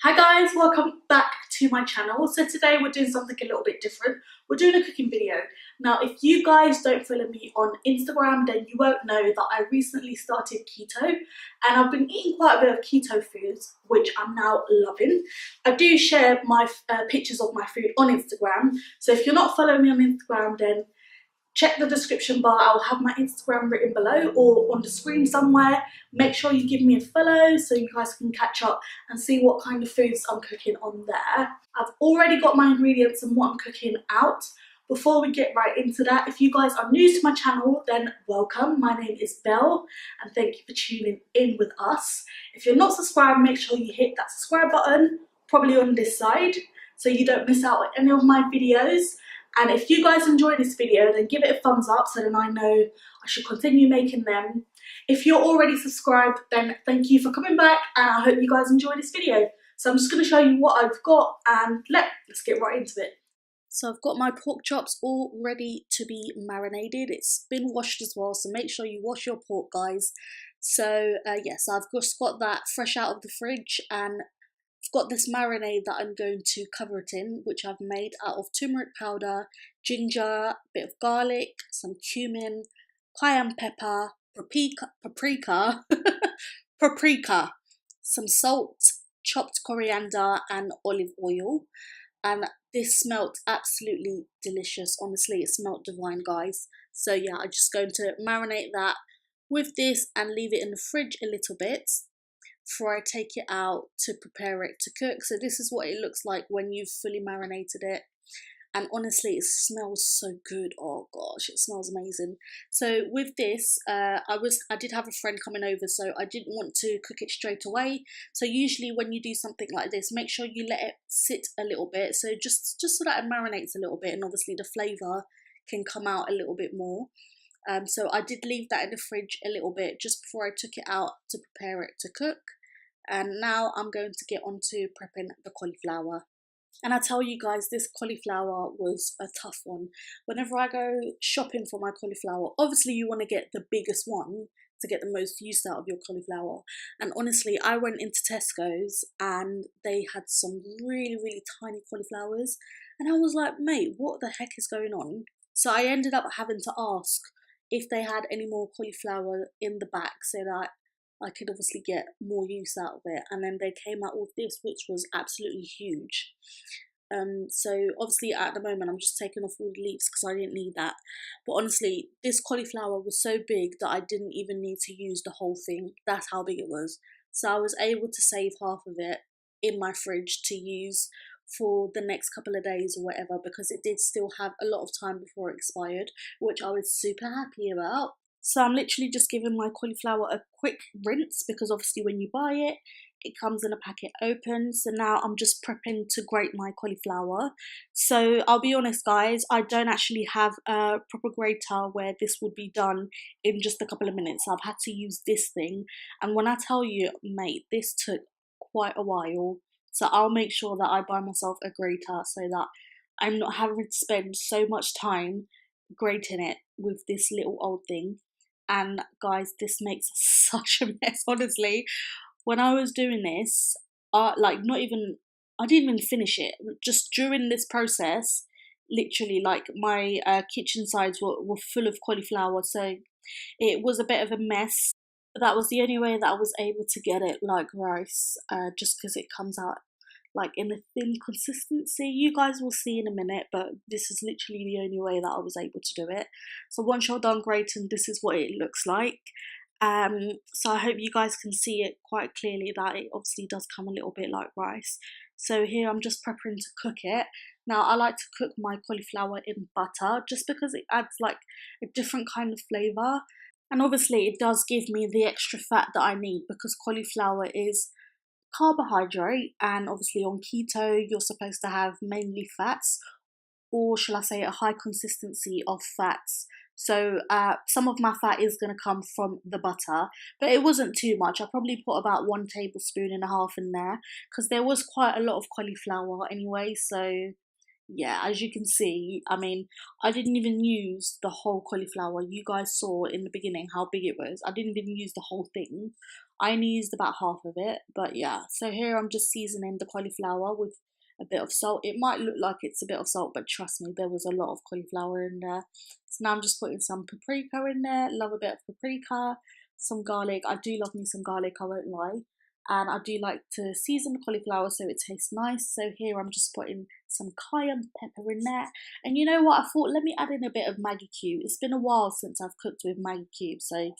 Hi guys, welcome back to my channel. So today we're doing something a little bit different. We're doing a cooking video. Now if you guys don't follow me on Instagram, then you won't know that I recently started keto and I've been eating quite a bit of keto foods, which I'm now loving. I do share my pictures of my food on Instagram, so if you're not following me on Instagram, then check the description bar. I'll have my Instagram written below or on the screen somewhere. Make sure you give me a follow so you guys can catch up and see what kind of foods I'm cooking on there. I've already got my ingredients and what I'm cooking out. Before we get right into that, if you guys are new to my channel, then welcome. My name is Belle and thank you for tuning in with us. If you're not subscribed, make sure you hit that subscribe button, probably on this side, so you don't miss out on any of my videos. And if you guys enjoy this video, then give it a thumbs up so then I know I should continue making them. If you're already subscribed, then thank you for coming back and I hope you guys enjoy this video. So I'm just going to show you what I've got and let's get right into it. So I've got my pork chops all ready to be marinated. It's been washed as well, so make sure you wash your pork, guys. So yes, I've just got that fresh out of the fridge and I've got this marinade that I'm going to cover it in, which I've made out of turmeric powder, ginger, a bit of garlic, some cumin, cayenne pepper, paprika, some salt, chopped coriander and olive oil. And this smelled absolutely delicious. Honestly, it smelled divine, guys. So yeah, I'm just going to marinate that with this and leave it in the fridge a little bit before I take it out to prepare it to cook. So this is what it looks like when you've fully marinated it. And honestly, it smells so good. Oh gosh, it smells amazing. So with this, I did have a friend coming over, so I didn't want to cook it straight away. So usually when you do something like this, make sure you let it sit a little bit. So just so that it marinates a little bit, and obviously the flavour can come out a little bit more. So I did leave that in the fridge a little bit just before I took it out to prepare it to cook. And now I'm going to get on to prepping the cauliflower. And I tell you guys, this cauliflower was a tough one. Whenever I go shopping for my cauliflower, obviously you want to get the biggest one to get the most use out of your cauliflower. And honestly, I went into Tesco's and they had some really tiny cauliflowers. And I was like, mate, what the heck is going on? So I ended up having to ask if they had any more cauliflower in the back so that I could obviously get more use out of it. And then they came out with this, which was absolutely huge. So obviously at the moment I'm just taking off all the leaves because I didn't need that. But honestly, this cauliflower was so big that I didn't even need to use the whole thing. That's how big it was. So I was able to save half of it in my fridge to use for the next couple of days or whatever, because it did still have a lot of time before it expired, which I was super happy about. So I'm literally just giving my cauliflower a quick rinse because obviously when you buy it, it comes in a packet open. So now I'm just prepping to grate my cauliflower. So I'll be honest guys, I don't actually have a proper grater where this would be done in just a couple of minutes. I've had to use this thing. And when I tell you, mate, this took quite a while. So I'll make sure that I buy myself a grater so that I'm not having to spend so much time grating it with this little old thing. And guys, this makes such a mess, honestly. When I was doing this, I didn't even finish it. Just during this process, literally, like my kitchen sides were full of cauliflower. So it was a bit of a mess. But that was the only way that I was able to get it like rice, just because it comes out like in a thin consistency. You guys will see in a minute, but this is literally the only way that I was able to do it. So once you're done grating, this is what it looks like. So I hope you guys can see it quite clearly that it obviously does come a little bit like rice. So here I'm just preparing to cook it. Now I like to cook my cauliflower in butter just because it adds like a different kind of flavour. And obviously it does give me the extra fat that I need because cauliflower is carbohydrate, and obviously on keto you're supposed to have mainly fats, or shall I say a high consistency of fats. So some of my fat is going to come from the butter, but it wasn't too much. I probably put about 1.5 tablespoons in there because there was quite a lot of cauliflower anyway. So yeah, as you can see, I mean, I didn't even use the whole cauliflower. You guys saw in the beginning how big it was. I didn't even use the whole thing. I only used about half of it, but yeah. So here I'm just seasoning the cauliflower with a bit of salt. It might look like it's a bit of salt, but trust me, there was a lot of cauliflower in there. So now I'm just putting some paprika in there. Love a bit of paprika, some garlic. I do love me some garlic, I won't lie. And I do like to season the cauliflower so it tastes nice. So here I'm just putting some cayenne pepper in there. And you know what? I thought, let me add in a bit of Maggi cube. It's been a while since I've cooked with Maggi cube, so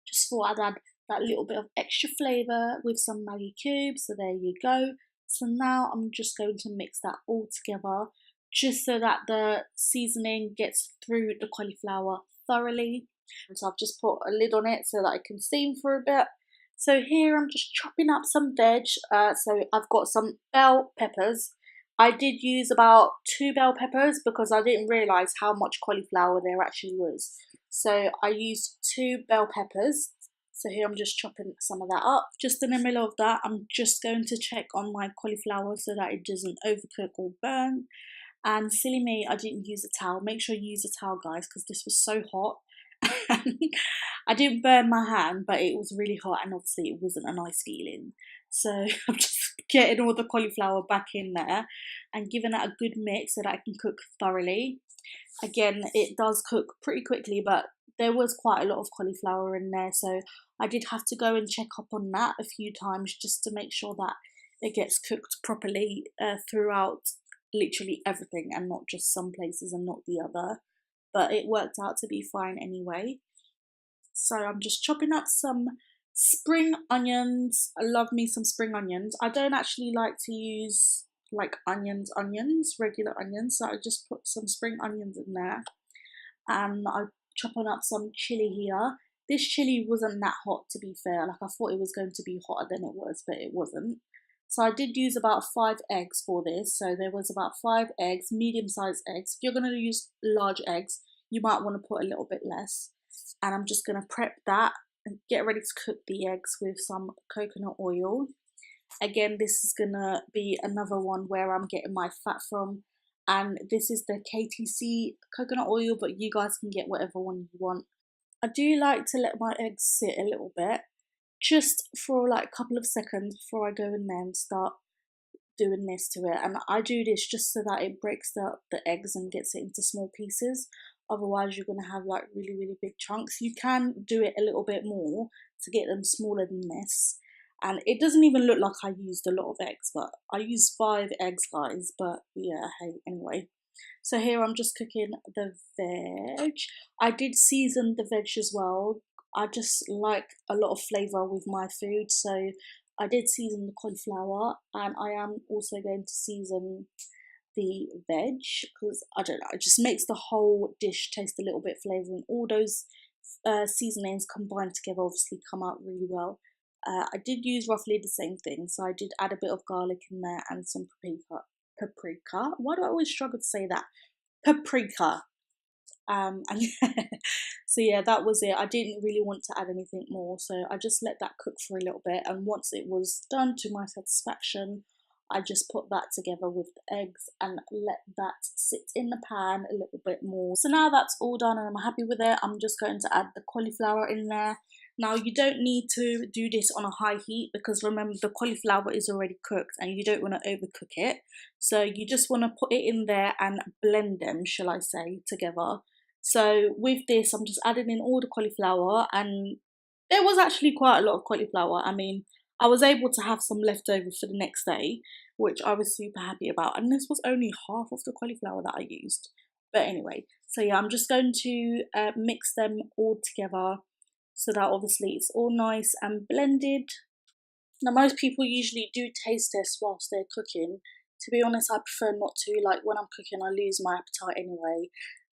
just thought I'd add that little bit of extra flavour with some Maggi cubes. So there you go. So now I'm just going to mix that all together, just so that the seasoning gets through the cauliflower thoroughly. And so I've just put a lid on it so that it can steam for a bit. So here I'm just chopping up some veg. So I've got some bell peppers. I did use about 2 bell peppers because I didn't realise how much cauliflower there actually was. So I used 2 bell peppers. So here I'm just chopping some of that up. Just in the middle of that, I'm just going to check on my cauliflower so that it doesn't overcook or burn. And silly me, I didn't use a towel. Make sure you use a towel, guys, because this was so hot. I didn't burn my hand, but it was really hot, and obviously it wasn't a nice feeling. So I'm just getting all the cauliflower back in there and giving it a good mix so that I can cook thoroughly. Again, it does cook pretty quickly, but there was quite a lot of cauliflower in there, so I did have to go and check up on that a few times just to make sure that it gets cooked properly throughout literally everything, and not just some places and not the other. But it worked out to be fine anyway. So I'm just chopping up some spring onions. I love me some spring onions. I don't actually like to use like onions, regular onions. So I just put some spring onions in there. And I'm chopping up some chili here. This chili wasn't that hot, to be fair. Like, I thought it was going to be hotter than it was, but it wasn't. So I did use about 5 eggs for this. So there was about 5 eggs, medium-sized eggs. If you're going to use large eggs, you might want to put a little bit less. And I'm just going to prep that and get ready to cook the eggs with some coconut oil. Again, this is going to be another one where I'm getting my fat from. And this is the KTC coconut oil, but you guys can get whatever one you want. I do like to let my eggs sit a little bit, just for like a couple of seconds before I go in there and start doing this to it. And I do this just so that it breaks up the eggs and gets it into small pieces. Otherwise you're going to have like really, really big chunks. You can do it a little bit more to get them smaller than this. And it doesn't even look like I used a lot of eggs, but I used 5 eggs, guys. But yeah, hey, anyway. So here I'm just cooking the veg. I did season the veg as well. I just like a lot of flavour with my food, so I did season the cauliflower, and I am also going to season the veg because I don't know, it just makes the whole dish taste a little bit flavoured, and all those seasonings combined together obviously come out really well. I did use roughly the same thing, so I did add a bit of garlic in there and some paprika. Why do I always struggle to say that? Paprika. And so yeah, that was it. I didn't really want to add anything more, so I just let that cook for a little bit, and once it was done to my satisfaction, I just put that together with the eggs and let that sit in the pan a little bit more. So now that's all done and I'm happy with it, I'm just going to add the cauliflower in there. Now you don't need to do this on a high heat because remember the cauliflower is already cooked and you don't want to overcook it. So you just want to put it in there and blend them, shall I say, together. So with this, I'm just adding in all the cauliflower, and there was actually quite a lot of cauliflower. I mean, I was able to have some left over for the next day, which I was super happy about. And this was only half of the cauliflower that I used. But anyway, so yeah, I'm just going to mix them all together so that obviously it's all nice and blended. Now, most people usually do taste test whilst they're cooking. To be honest, I prefer not to. Like, when I'm cooking, I lose my appetite anyway.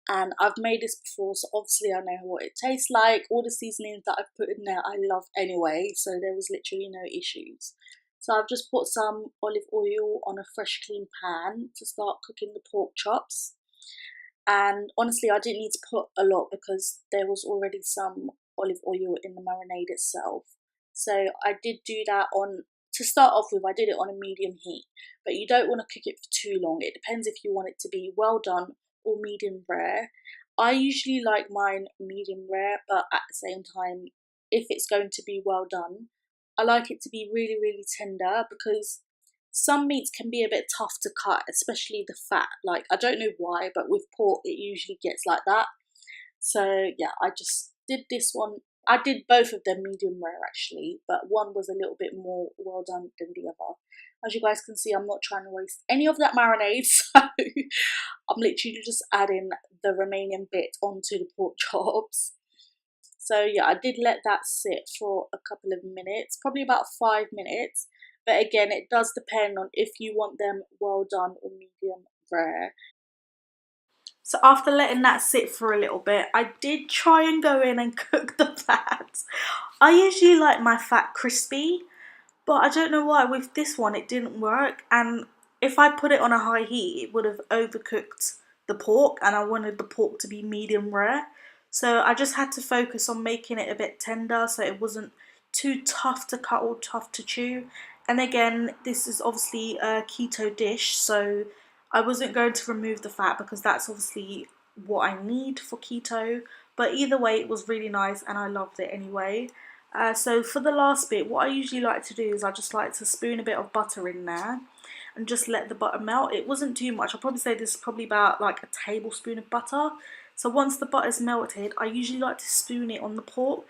And I've made this before, so obviously I know what it tastes like. All the seasonings that I've put in there, I love anyway, so there was literally no issues. So I've just put some olive oil on a fresh, clean pan to start cooking the pork chops. And honestly, I didn't need to put a lot because there was already some olive oil in the marinade itself. So I did do that on, to start off with, I did it on a medium heat. But you don't want to cook it for too long. It depends if you want it to be well done or medium rare. I usually like mine medium rare, but at the same time, if it's going to be well done, I like it to be really, really tender, because some meats can be a bit tough to cut, especially the fat. Like, I don't know why, but with pork it usually gets like that. So yeah, I just did this one. I did both of them medium rare actually, but one was a little bit more well done than the other. As you guys can see, I'm not trying to waste any of that marinade, so I'm literally just adding the remaining bit onto the pork chops. So yeah, I did let that sit for a couple of minutes, probably about 5 minutes. But again, it does depend on if you want them well done or medium rare. So after letting that sit for a little bit, I did try and go in and cook the fat. I usually like my fat crispy, but I don't know why with this one it didn't work, and if I put it on a high heat it would have overcooked the pork, and I wanted the pork to be medium rare. So I just had to focus on making it a bit tender so it wasn't too tough to cut or tough to chew. And again, this is obviously a keto dish, so I wasn't going to remove the fat because that's obviously what I need for keto. But either way, it was really nice and I loved it anyway. So for the last bit, what I usually like to do is I just like to spoon a bit of butter in there and just let the butter melt. It wasn't too much. I'll probably say this is probably about like a tablespoon of butter. So once the butter's melted, I usually like to spoon it on the pork.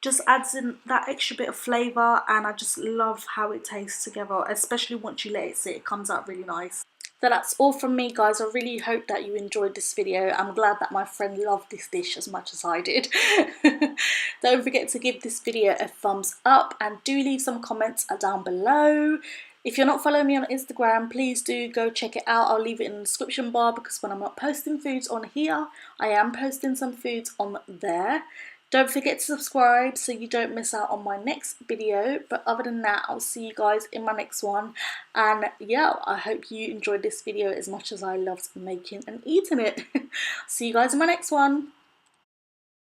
Just adds in that extra bit of flavour, and I just love how it tastes together, especially once you let it sit. It comes out really nice. So that's all from me, guys. I really hope that you enjoyed this video. I'm glad that my friend loved this dish as much as I did. Don't forget to give this video a thumbs up and do leave some comments down below. If you're not following me on Instagram, please do go check it out. I'll leave it in the description bar, because when I'm not posting foods on here, I am posting some foods on there. Don't forget to subscribe so you don't miss out on my next video. But other than that, I'll see you guys in my next one. And yeah, I hope you enjoyed this video as much as I loved making and eating it. See you guys in my next one.